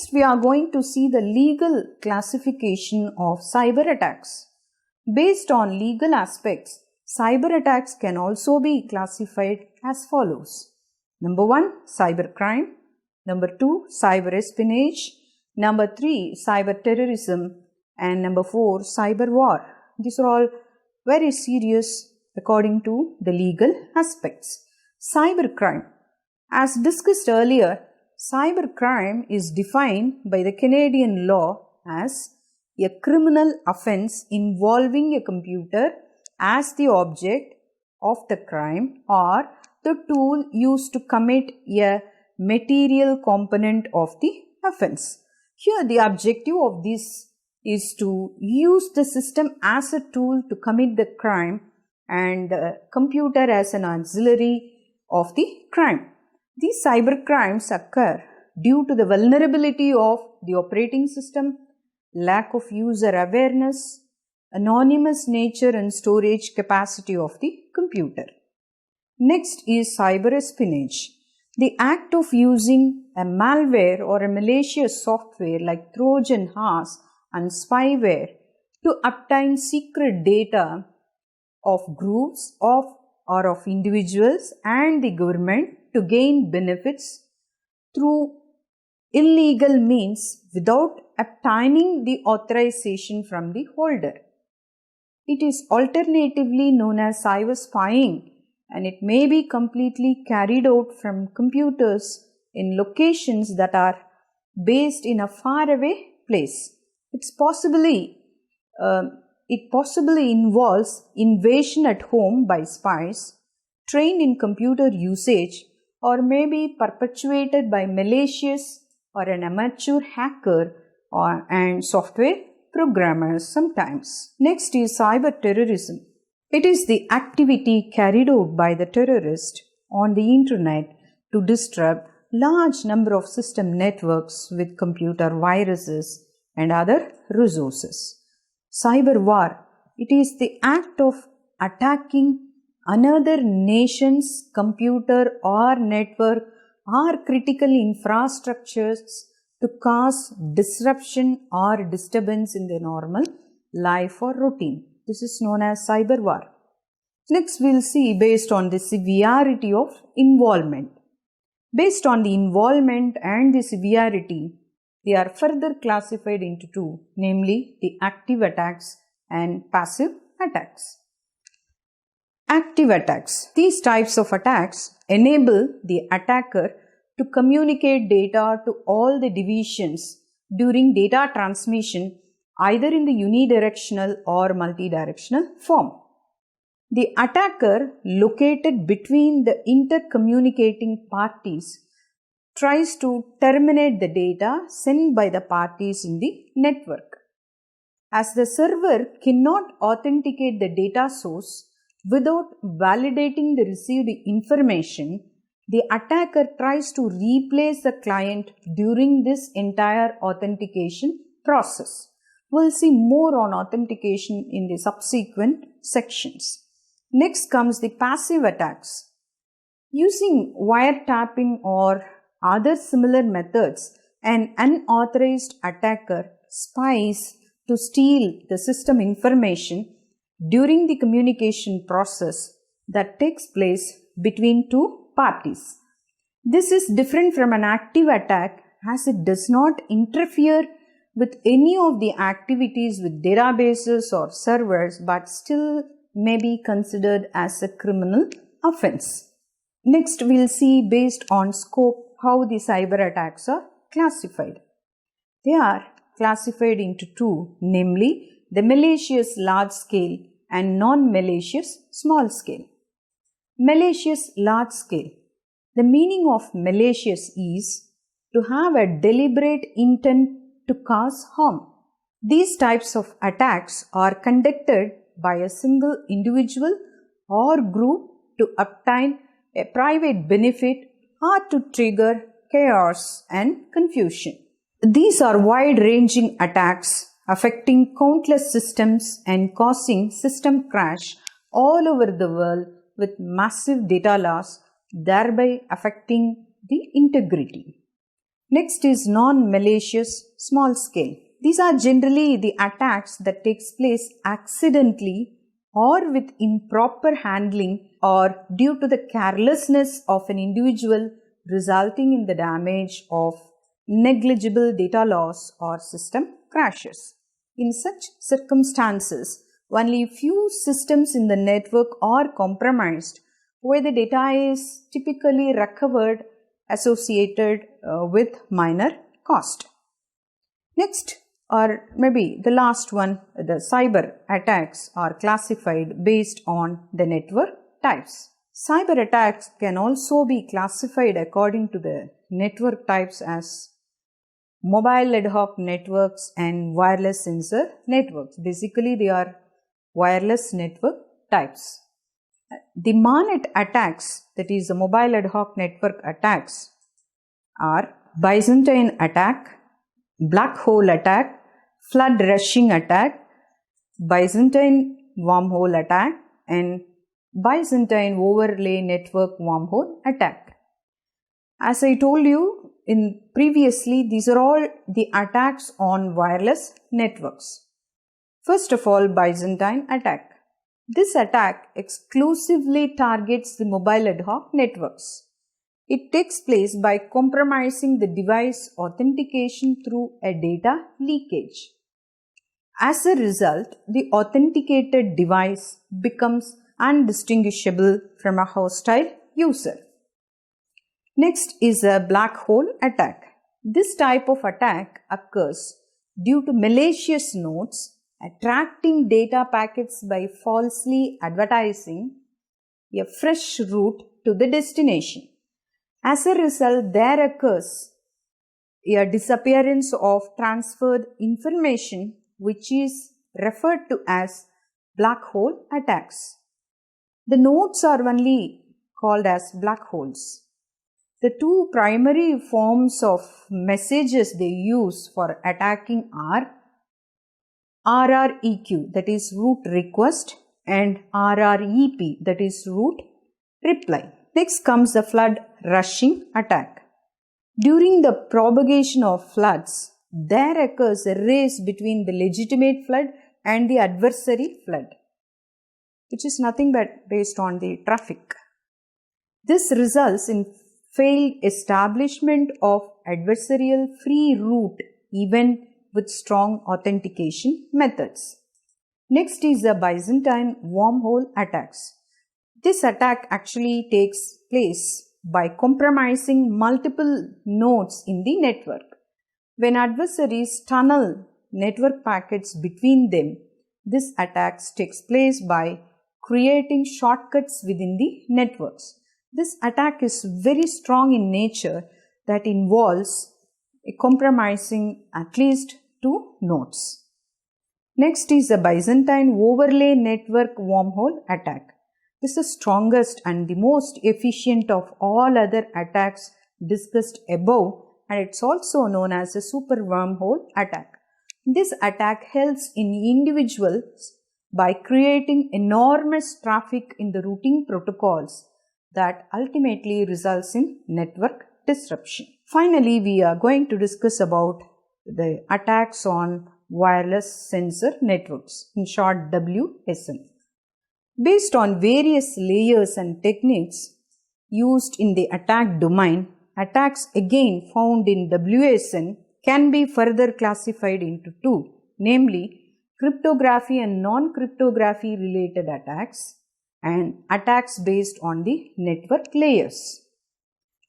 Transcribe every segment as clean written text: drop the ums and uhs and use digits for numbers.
Next, we are going to see the legal classification of cyber attacks. Based on legal aspects, cyber attacks can also be classified as follows. Number 1, cybercrime. Number 2, cyber espionage. Number 3, cyber terrorism. And number 4, cyber war. These are all very serious according to the legal aspects. Cybercrime. As discussed earlier, cybercrime is defined by the Canadian law as a criminal offence involving a computer as the object of the crime or the tool used to commit a material component of the offence. Here the objective of this is to use the system as a tool to commit the crime and the computer as an auxiliary of the crime. These cyber crimes occur due to the vulnerability of the operating system, lack of user awareness, anonymous nature and storage capacity of the computer. Next is cyber espionage. The act of using a malware or a malicious software like Trojan horse and spyware to obtain secret data of groups or of individuals and the government to gain benefits through illegal means without obtaining the authorization from the holder. It is alternatively known as cyber spying, and it may be completely carried out from computers in locations that are based in a faraway place. It possibly involves invasion at home by spies trained in computer usage, or may be perpetuated by malicious or an amateur hacker and software programmers sometimes. Next is cyber terrorism. It is the activity carried out by the terrorist on the internet to disrupt large number of system networks with computer viruses and other resources. Cyber war. It is the act of attacking another nation's computer or network or critical infrastructures to cause disruption or disturbance in their normal life or routine. This is known as cyber war. Next, we will see based on the severity of involvement. Based on the involvement and the severity, they are further classified into two, namely the active attacks and passive attacks. Active attacks. These types of attacks enable the attacker to communicate data to all the divisions during data transmission either in the unidirectional or multidirectional form. The attacker located between the intercommunicating parties tries to terminate the data sent by the parties in the network. As the server cannot authenticate the data source without validating the received information, the attacker tries to replace the client during this entire authentication process. We'll see more on authentication in the subsequent sections. Next comes the passive attacks. Using wiretapping or other similar methods, an unauthorized attacker spies to steal the system information during the communication process that takes place between two parties. This is different from an active attack as it does not interfere with any of the activities with databases or servers, but still may be considered as a criminal offense. Next, we'll see based on scope how the cyber attacks are classified. They are classified into two, namely the malicious large scale and non-malicious small scale. Malicious large scale. The meaning of malicious is to have a deliberate intent to cause harm. These types of attacks are conducted by a single individual or group to obtain a private benefit or to trigger chaos and confusion. These are wide-ranging attacks affecting countless systems and causing system crash all over the world with massive data loss, thereby affecting the integrity. Next is non-malicious small scale. These are generally the attacks that takes place accidentally or with improper handling or due to the carelessness of an individual, resulting in the damage of negligible data loss or system crashes. In such circumstances, only few systems in the network are compromised where the data is typically recovered associated with minor cost. Next, or maybe the last one, the cyber attacks are classified based on the network types. Cyber attacks can also be classified according to the network types as mobile ad hoc networks and wireless sensor networks. Basically, they are wireless network types. The MANET attacks, that is the mobile ad hoc network attacks, are Byzantine attack, black hole attack, flood rushing attack, Byzantine wormhole attack, and Byzantine overlay network wormhole attack. As I told you previously, these are all the attacks on wireless networks. First of all, Byzantine attack. This attack exclusively targets the mobile ad hoc networks. It takes place by compromising the device authentication through a data leakage. As a result, the authenticated device becomes undistinguishable from a hostile user. Next is a black hole attack. This type of attack occurs due to malicious nodes attracting data packets by falsely advertising a fresh route to the destination. As a result, there occurs a disappearance of transferred information, which is referred to as black hole attacks. The nodes are only called as black holes. The two primary forms of messages they use for attacking are RREQ, that is route request, and RREP, that is route reply. Next comes the flood rushing attack. During the propagation of floods, there occurs a race between the legitimate flood and the adversary flood, which is nothing but based on the traffic. This results in failed establishment of adversarial free route even with strong authentication methods. Next is the Byzantine wormhole attacks. This attack actually takes place by compromising multiple nodes in the network. When adversaries tunnel network packets between them, this attack takes place by creating shortcuts within the networks. This attack is very strong in nature that involves compromising at least two nodes. Next is the Byzantine overlay network wormhole attack. This is the strongest and the most efficient of all other attacks discussed above, and it's also known as a super wormhole attack. This attack helps in individuals by creating enormous traffic in the routing protocols that ultimately results in network disruption. Finally, we are going to discuss about the attacks on wireless sensor networks, in short WSN. Based on various layers and techniques used in the attack domain, attacks again found in WSN can be further classified into two, namely cryptography and non-cryptography related attacks and attacks based on the network layers.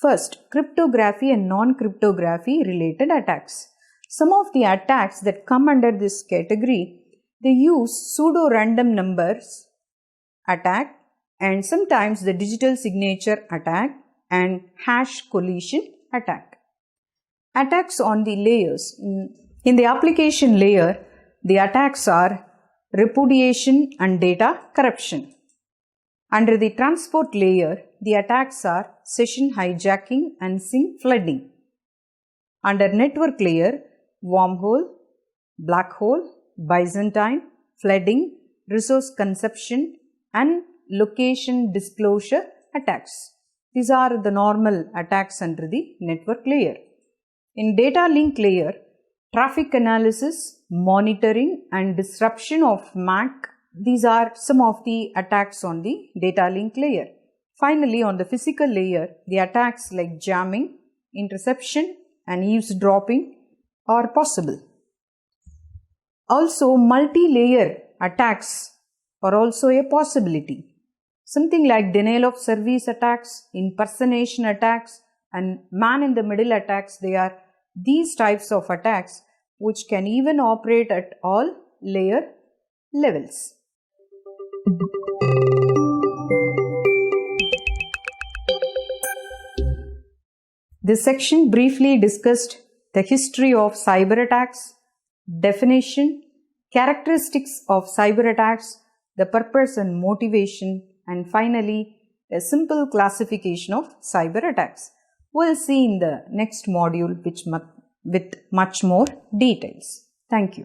First, cryptography and non-cryptography related attacks. Some of the attacks that come under this category, they use pseudo-random numbers attack and sometimes the digital signature attack and hash collision attack. Attacks on the layers. In the application layer, the attacks are repudiation and data corruption. Under the transport layer, the attacks are session hijacking and SYN flooding. Under network layer, wormhole, black hole, Byzantine, flooding, resource consumption, and location disclosure attacks. These are the normal attacks under the network layer. In data link layer, traffic analysis, monitoring and disruption of MAC, these are some of the attacks on the data link layer. Finally, on the physical layer, the attacks like jamming, interception and eavesdropping are possible. Also, multi-layer attacks are also a possibility. Something like denial of service attacks, impersonation attacks and man-in-the-middle attacks, they are these types of attacks which can even operate at all layer levels. This section briefly discussed the history of cyber attacks, definition, characteristics of cyber attacks, the purpose and motivation, and finally a simple classification of cyber attacks. We'll see in the next module with much more details. Thank you.